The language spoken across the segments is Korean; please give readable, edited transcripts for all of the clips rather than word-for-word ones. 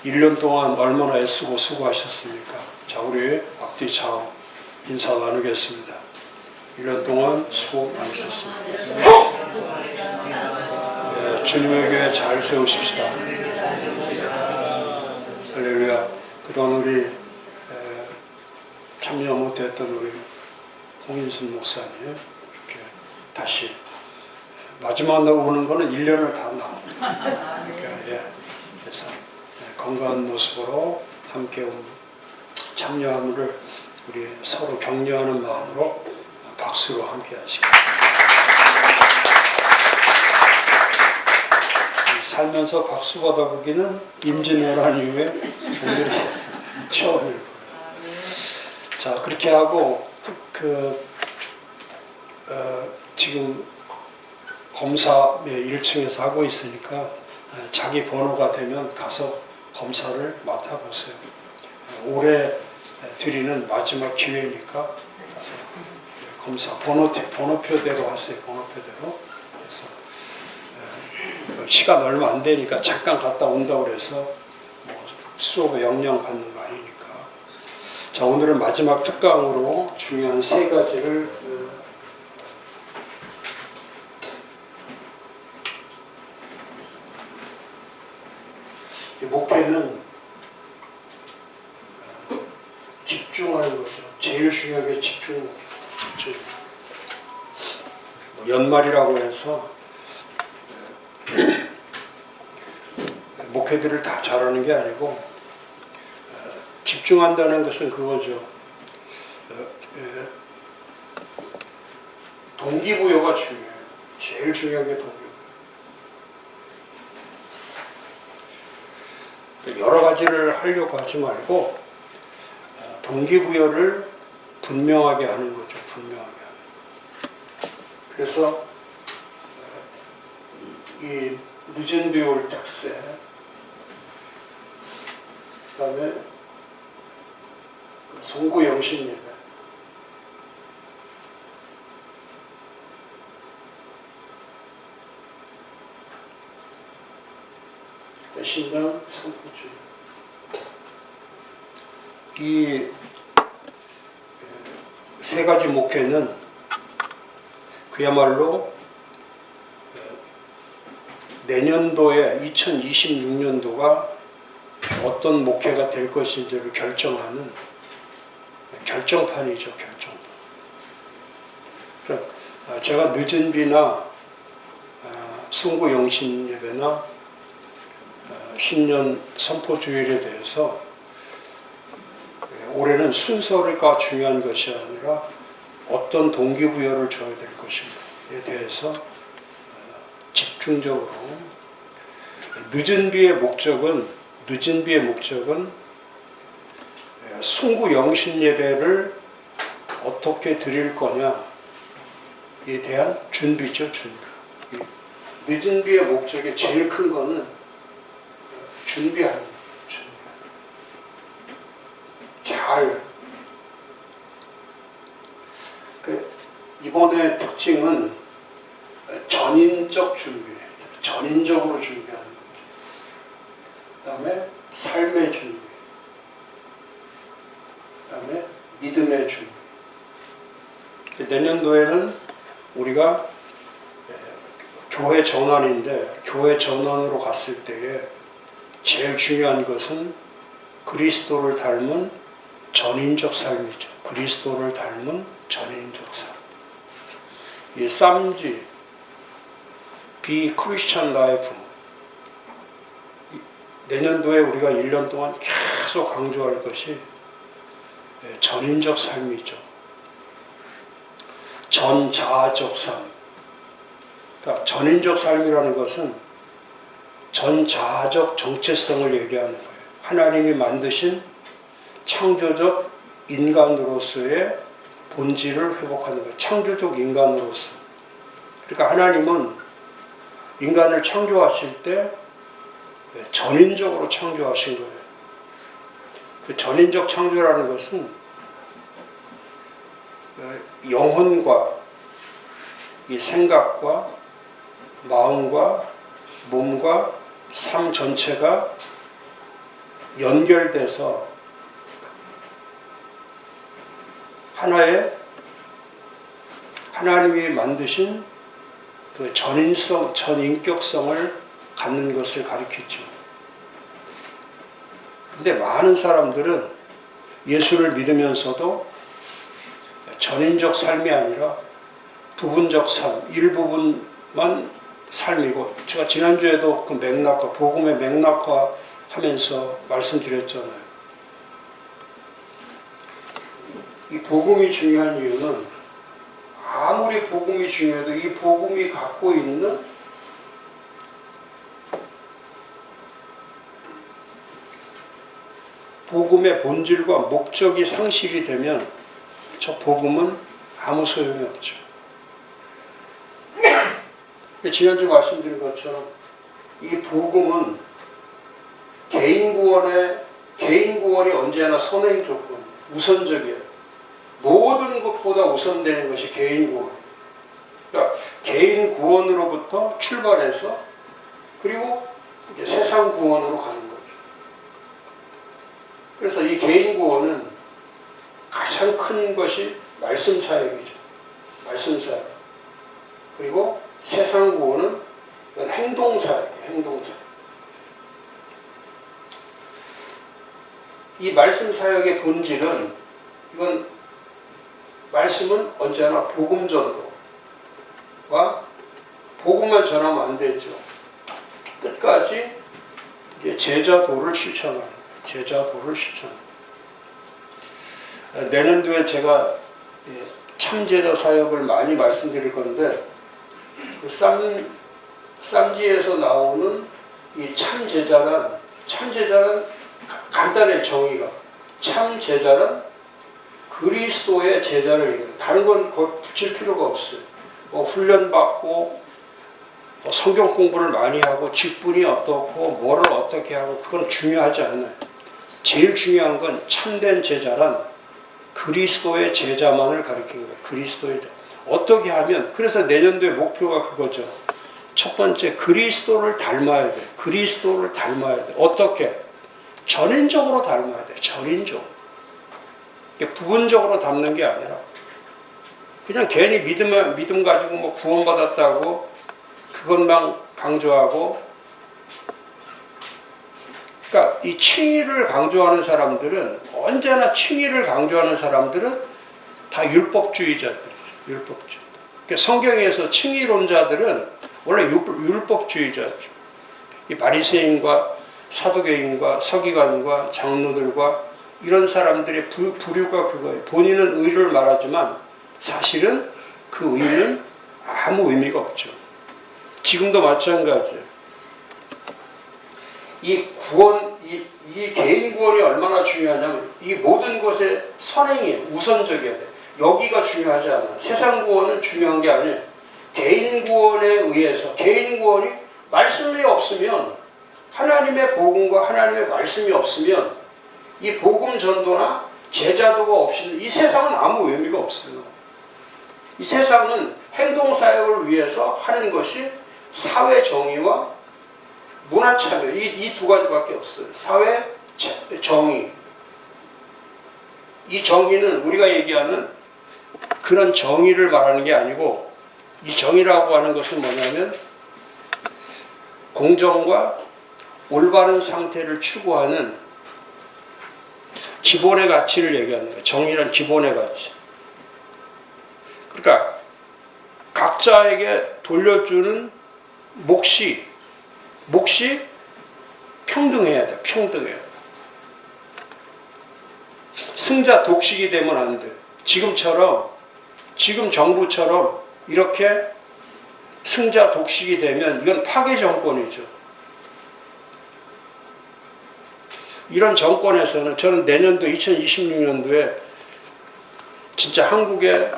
1년 동안 얼마나 애쓰고 수고하셨습니까? 자, 우리 앞뒤 좌우 인사 나누겠습니다. 1년 동안 수고 많으셨습니다. 네, 주님의 교회 잘 세우십시다. 할렐루야. 그동안 우리 참여 못했던 우리 홍인순 목사님 이렇게 다시 마지막 날 오는 거는 1년을 다 나옵니다. 그러니까, 그래서 건강한 모습으로 함께 참여함을 우리 서로 격려하는 마음으로 박수로 함께 하시고, 살면서 박수 받아보기는 임진왜란 이후에 오늘이 처음일 거예요. 자, 그렇게 하고 지금 검사 1층에서 하고 있으니까 자기 번호가 되면 가서 검사를 맡아보세요. 올해 드리는 마지막 기회니까 가서 검사 번호표대로 하세요. 번호표대로. 그래서 시간 얼마 안 되니까 잠깐 갔다 온다고 그래서 뭐 수업에 영향 받는 거 아니니까. 자, 오늘은 마지막 특강으로 중요한 3가지를 목표는 집중하는 거죠. 제일 중요한 게 집중. 연말이라고 해서 목회들을 다 잘하는 게 아니고 집중한다는 것은 그거죠. 동기부여가 중요해요. 제일 중요한 게 동기부여. 여러 가지를 하려고 하지 말고 동기부여를 분명하게 하는 거죠. 분명하게 하는. 그래서 이 늦은 비올 특세, 그 다음에 송구 영신 예배, 신령 성구주, 이 3가지 목회는 그야말로 내년도에 2026년도가 어떤 목회가 될 것인지를 결정하는 결정판이죠. 결정판. 제가 늦은 비나 송구 영신 예배나 신년 선포 주일에 대해서 올해는 순서가 중요한 것이 아니라 어떤 동기부여를 줘야 될 것인가에 대해서 집중적으로, 늦은 비의 목적은 송구 영신 예배를 어떻게 드릴 거냐에 대한 준비죠. 준비. 늦은 비의 목적의 제일 큰 거는 준비하는 거예요. 이번의 특징은 전인적 준비예요. 전인적으로 준비하는 거죠. 그 다음에 삶의 준비, 그 다음에 믿음의 준비. 내년도에는 우리가 교회 전환인데, 교회 전환으로 갔을 때에 제일 중요한 것은 그리스도를 닮은 전인적 삶이죠. 그리스도를 닮은 전인적 삶. 이 쌈지, Be Christian Life. 내년도에 우리가 1년 동안 계속 강조할 것이 전인적 삶이죠. 전자아적 삶. 그러니까 전인적 삶이라는 것은 전자아적 정체성을 얘기하는 거예요. 하나님이 만드신 창조적 인간으로서의 본질을 회복하는 거예요. 창조적 인간으로서. 그러니까 하나님은 인간을 창조하실 때 전인적으로 창조하신 거예요. 그 전인적 창조라는 것은 영혼과 이 생각과 마음과 몸과 삶 전체가 연결돼서 하나의 하나님이 만드신 그 전인성, 전인격성을 갖는 것을 가리키죠. 근데 많은 사람들은 예수를 믿으면서도 전인적 삶이 아니라 부분적 삶, 일부분만 삶이고, 제가 지난주에도 그 맥락화, 복음의 맥락화 하면서 말씀드렸잖아요. 이 복음이 중요한 이유는 아무리 복음이 중요해도 이 복음이 갖고 있는 복음의 본질과 목적이 상실이 되면 저 복음은 아무 소용이 없죠. 지난주 말씀드린 것처럼 이 복음은 개인 구원이 언제나 선행 조건, 우선적이에요. 모든 것보다 우선되는 것이 개인 구원. 그러니까 개인 구원으로부터 출발해서 그리고 이제 세상 구원으로 가는 거죠. 그래서 이 개인 구원은 가장 큰 것이 말씀 사역이죠. 말씀 사역. 그리고 세상 구원은 행동 사역이에요. 행동 사역. 이 말씀 사역의 본질은 이건 말씀은 언제나 복음 전도와 복음만 전하면 안 되죠. 끝까지 이제 제자도를 실천하는 제자도를 실천하는. 내년도에 제가 참제자 사역을 많이 말씀드릴 건데 그 쌈지에서 나오는 이 참제자는 간단한 정의가 참제자는 그리스도의 제자를 얘기해요. 다른 건 붙일 필요가 없어요. 훈련받고 성경 공부를 많이 하고 직분이 어떻고 뭐를 어떻게 하고 그건 중요하지 않아요. 제일 중요한 건 참된 제자란 그리스도의 제자만을 가리키는 거예요. 그리스도의 제자. 어떻게 하면, 그래서 내년도의 목표가 그거죠. 첫 번째, 그리스도를 닮아야 돼. 그리스도를 닮아야 돼. 어떻게? 전인적으로 닮아야 돼. 전인적으로. 부분적으로 닮는 게 아니라 그냥 괜히 믿음 가지고 뭐 구원받았다고 그것만 강조하고, 그러니까 이 칭의를 강조하는 사람들은 언제나 칭의를 강조하는 사람들은 다 율법주의자들이죠. 율법주의. 그러니까 성경에서 칭의론자들은 원래 율법주의자죠. 이 바리새인과 사두개인과 서기관과 장로들과 이런 사람들의 부류가 그거예요. 본인은 의를 말하지만 사실은 그 의는 아무 의미가 없죠. 지금도 마찬가지예요. 이 개인 구원이 얼마나 중요하냐면 이 모든 것의 선행이 우선적이어야 돼. 여기가 중요하지 않아. 세상 구원은 중요한 게 아니에요. 개인 구원에 의해서, 개인 구원이 말씀이 없으면, 하나님의 복음과 하나님의 말씀이 없으면 이 복음 전도나 제자도가 없이는 이 세상은 아무 의미가 없어요. 이 세상은 행동 사역을 위해서 하는 것이 사회 정의와 문화 차별, 이 두 가지밖에 없어요. 사회 정의. 이 정의는 우리가 얘기하는 그런 정의를 말하는 게 아니고, 이 정의라고 하는 것은 뭐냐면 공정과 올바른 상태를 추구하는 기본의 가치를 얘기하는 거예요. 정의란 기본의 가치. 그러니까 각자에게 돌려주는 몫이 평등해야 돼. 평등해야 돼. 승자 독식이 되면 안 돼. 지금 정부처럼 이렇게 승자 독식이 되면 이건 파괴 정권이죠. 이런 정권에서는 저는 내년도 2026년도에 진짜 한국에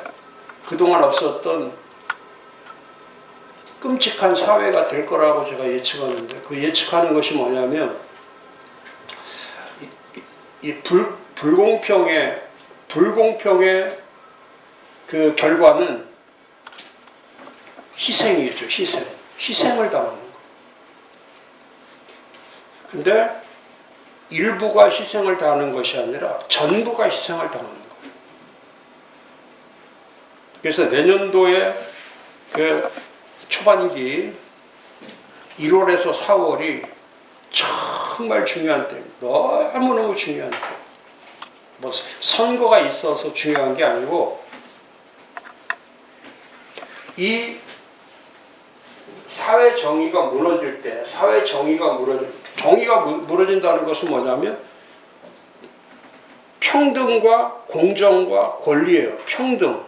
그동안 없었던 끔찍한 사회가 될 거라고 제가 예측하는데, 그 예측하는 것이 뭐냐면 이 불공평의 그 결과는 희생이죠. 희생을 당하는 거. 근데 일부가 희생을 당하는 것이 아니라 전부가 희생을 당하는 거예요. 그래서 내년도에 그 초반기 1월에서 4월이 정말 중요한 때입니다. 너무너무 중요한 때. 뭐 선거가 있어서 중요한 게 아니고 이 사회 정의가 무너질 때, 정의가 무너진다는 것은 뭐냐면 평등과 공정과 권리예요. 평등,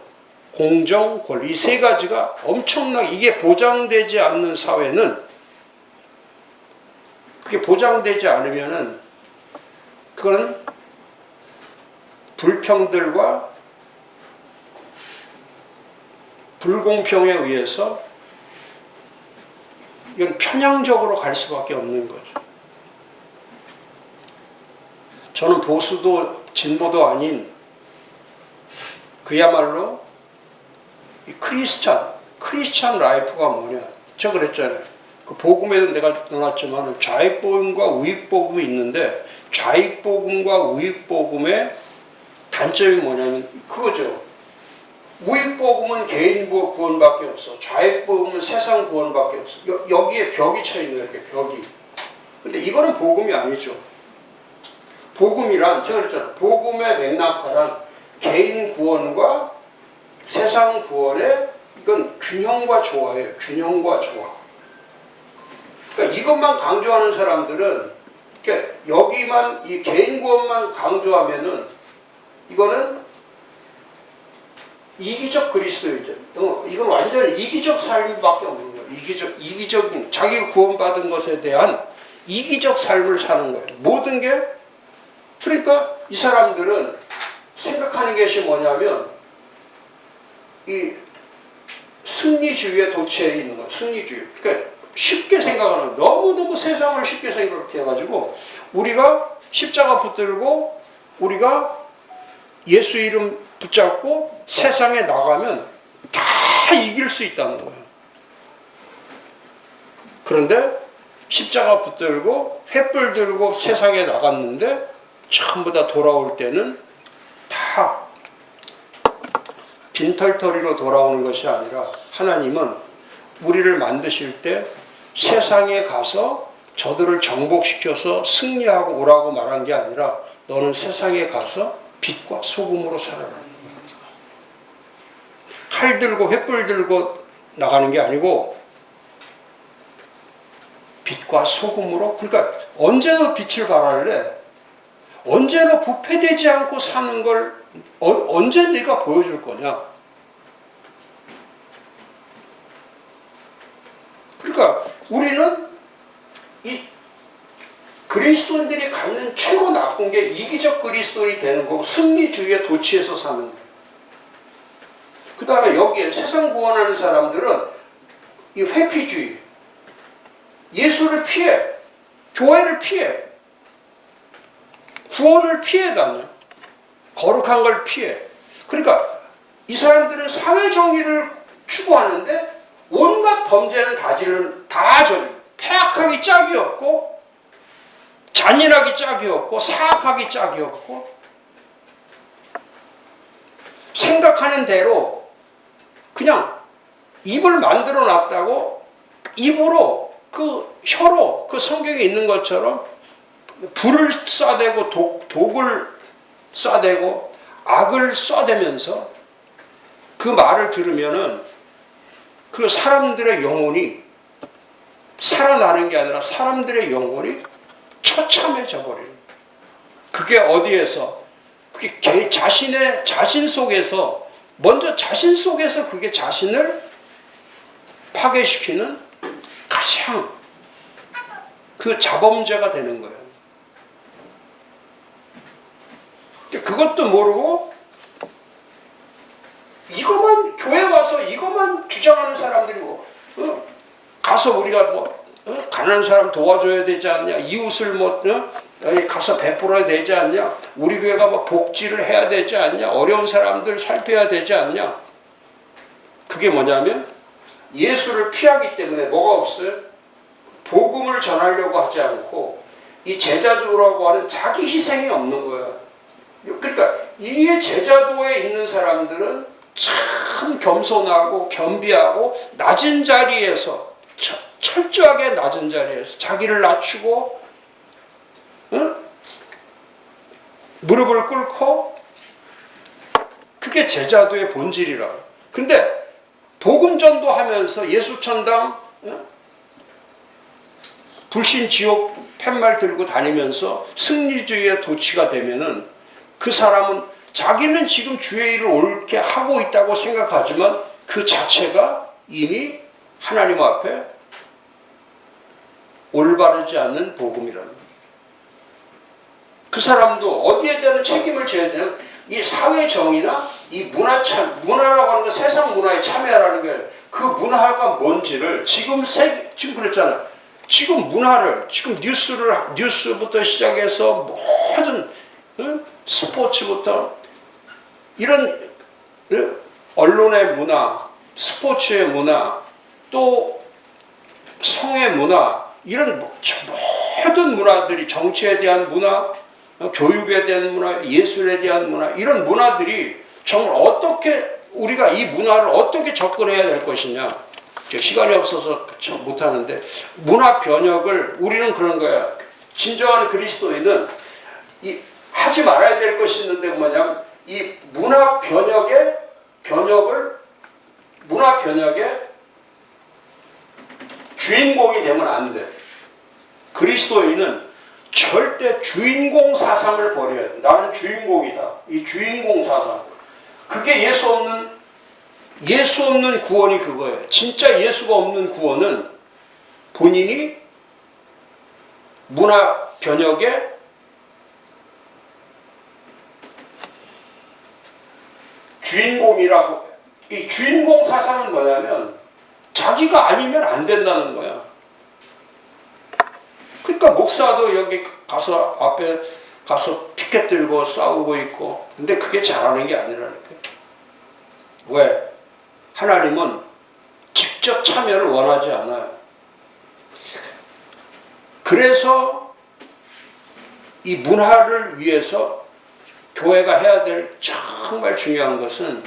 공정, 권리 이 세 가지가 엄청나게 이게 보장되지 않는 사회는 그게 보장되지 않으면은 그건 불평들과 불공평에 의해서 이건 편향적으로 갈 수밖에 없는 거죠. 저는 보수도 진보도 아닌 그야말로 이 크리스찬 라이프가 뭐냐. 제가 그랬잖아요. 그 복음에도 내가 넣어놨지만 좌익복음과 우익복음이 있는데 좌익복음과 우익복음의 단점이 뭐냐면 그거죠. 우익복음은 개인 구원밖에 없어. 좌익복음은 세상 구원밖에 없어. 여기에 벽이 쳐 있는 거예요. 벽이. 근데 이거는 복음이 아니죠. 복음이란 제가 그랬잖아요. 복음의 맥락화란 개인 구원과 세상 구원의 이건 균형과 조화예요. 균형과 조화. 그러니까 이것만 강조하는 사람들은 그러니까 여기만 이 개인 구원만 강조하면은 이거는 이기적 그리스도이죠. 이건 완전히 이기적 삶밖에 없는 거예요. 이기적인 자기가 구원받은 것에 대한 이기적 삶을 사는 거예요. 모든 게 그러니까 이 사람들은 생각하는 것이 뭐냐면 이 승리주의에 도취해 있는 거예요. 승리주의. 그러니까 쉽게 생각하는 너무너무 세상을 쉽게 생각해가지고 우리가 십자가 붙들고 우리가 예수 이름 붙잡고 세상에 나가면 다 이길 수 있다는 거예요. 그런데 십자가 붙들고 횃불 들고 세상에 나갔는데 전부 다 돌아올 때는 다 빈털터리로 돌아오는 것이 아니라 하나님은 우리를 만드실 때 세상에 가서 저들을 정복시켜서 승리하고 오라고 말한 게 아니라 너는 세상에 가서 빛과 소금으로 살아라. 칼 들고 횃불 들고 나가는 게 아니고 빛과 소금으로 그러니까 언제 너 빛을 발할래? 언제 너 부패되지 않고 사는 걸 언제 네가 보여줄 거냐? 그러니까 우리는 이 그리스도인들이 갖는 최고 나쁜 게 이기적 그리스도인이 되는 거고 승리주의에 도취해서 사는 거예요. 그 다음에 여기에 세상 구원하는 사람들은 이 회피주의, 예수를 피해, 교회를 피해, 구원을 피해 다녀. 거룩한 걸 피해. 그러니까 이 사람들은 사회 정의를 추구하는데 온갖 범죄는 다 저지르. 폐악하기 짝이 없고 잔인하기 짝이 없고 사악하기 짝이 없고 생각하는 대로 그냥 입을 만들어 놨다고 입으로 그 혀로 그 성경에 있는 것처럼 불을 쏴대고 독을 쏴대고 악을 쏴대면서 그 말을 들으면은 그 사람들의 영혼이 살아나는 게 아니라 사람들의 영혼이 처참해져 버려요. 그게 어디에서? 그게 자신 속에서 먼저 자신 속에서 그게 자신을 파괴시키는 가장 그 자범죄가 되는 거예요. 그것도 모르고 이것만 교회 와서 이것만 주장하는 사람들이고 가서 우리가 가난한 사람 도와줘야 되지 않냐, 이웃을 가서 베풀어야 되지 않냐, 우리 교회가 복지를 해야 되지 않냐, 어려운 사람들 살펴야 되지 않냐. 그게 뭐냐면 예수를 피하기 때문에 뭐가 없어요? 복음을 전하려고 하지 않고 이 제자도라고 하는 자기 희생이 없는 거야. 그러니까 이 제자도에 있는 사람들은 참 겸손하고 겸비하고 낮은 자리에서 철저하게 낮은 자리에서 자기를 낮추고 무릎을 꿇고 그게 제자도의 본질이라고. 근데 복음 전도하면서 예수천당 불신지옥 팻말 들고 다니면서 승리주의의 도취가 되면은 그 사람은 자기는 지금 주의 일을 옳게 하고 있다고 생각하지만 그 자체가 이미 하나님 앞에 올바르지 않는 복음이라는 거예요. 그 사람도 어디에 대한 책임을 져야 되는 이 사회 정의나 이 문화라고 하는 거 세상 문화에 참여하라는 게 그 문화가 뭔지를 지금 그랬잖아. 지금 문화를 지금 뉴스부터 시작해서 모든 스포츠부터 이런 언론의 문화, 스포츠의 문화, 또 성의 문화 이런 모든 문화들이 정치에 대한 문화, 교육에 대한 문화, 예술에 대한 문화 이런 문화들이 정말 어떻게 우리가 이 문화를 어떻게 접근해야 될 것이냐. 시간이 없어서 못하는데 문화 변혁을 우리는 그런 거야. 진정한 그리스도인은 하지 말아야 될 것이 있는데 뭐냐면 이 문화 변혁의 주인공이 되면 안 돼. 그리스도인은 절대 주인공 사상을 버려야 돼. 나는 주인공이다. 이 주인공 사상. 그게 예수 없는 구원이 그거예요. 진짜 예수가 없는 구원은 본인이 문화 변혁의 주인공이라고. 이 주인공 사상은 뭐냐면 자기가 아니면 안 된다는 거야. 그러니까 목사도 여기 가서 앞에 가서 피켓 들고 싸우고 있고 근데 그게 잘하는 게 아니라니까. 왜? 하나님은 직접 참여를 원하지 않아요. 그래서 이 문화를 위해서 교회가 해야 될 정말 중요한 것은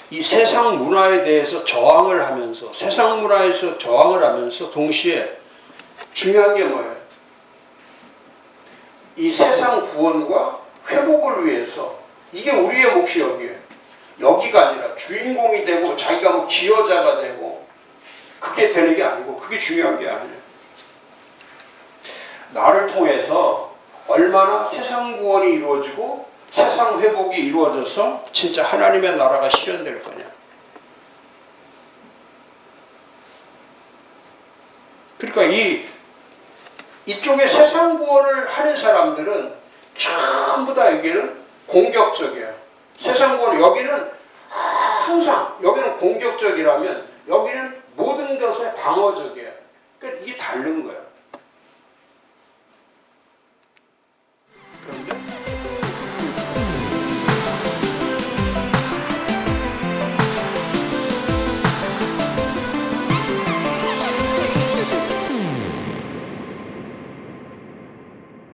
이 세상 문화에 대해서 저항을 하면서 세상 문화에서 저항을 하면서 동시에 중요한 게 뭐예요? 이 세상 구원과 회복을 위해서 이게 우리의 몫이 여기가 아니라 주인공이 되고 자기가 뭐 기여자가 되고 그게 되는 게 아니고 그게 중요한 게 아니에요. 나를 통해서 얼마나 세상 구원이 이루어지고 세상 회복이 이루어져서 진짜 하나님의 나라가 실현될 거냐. 그러니까 이쪽에 세상 구원을 하는 사람들은 전부 다 여기는 공격적이에요. 세상 구원 여기는 항상 여기는 공격적이라면 여기는 모든 것에 방어적이에요. 그러니까 이게 다른 거예요.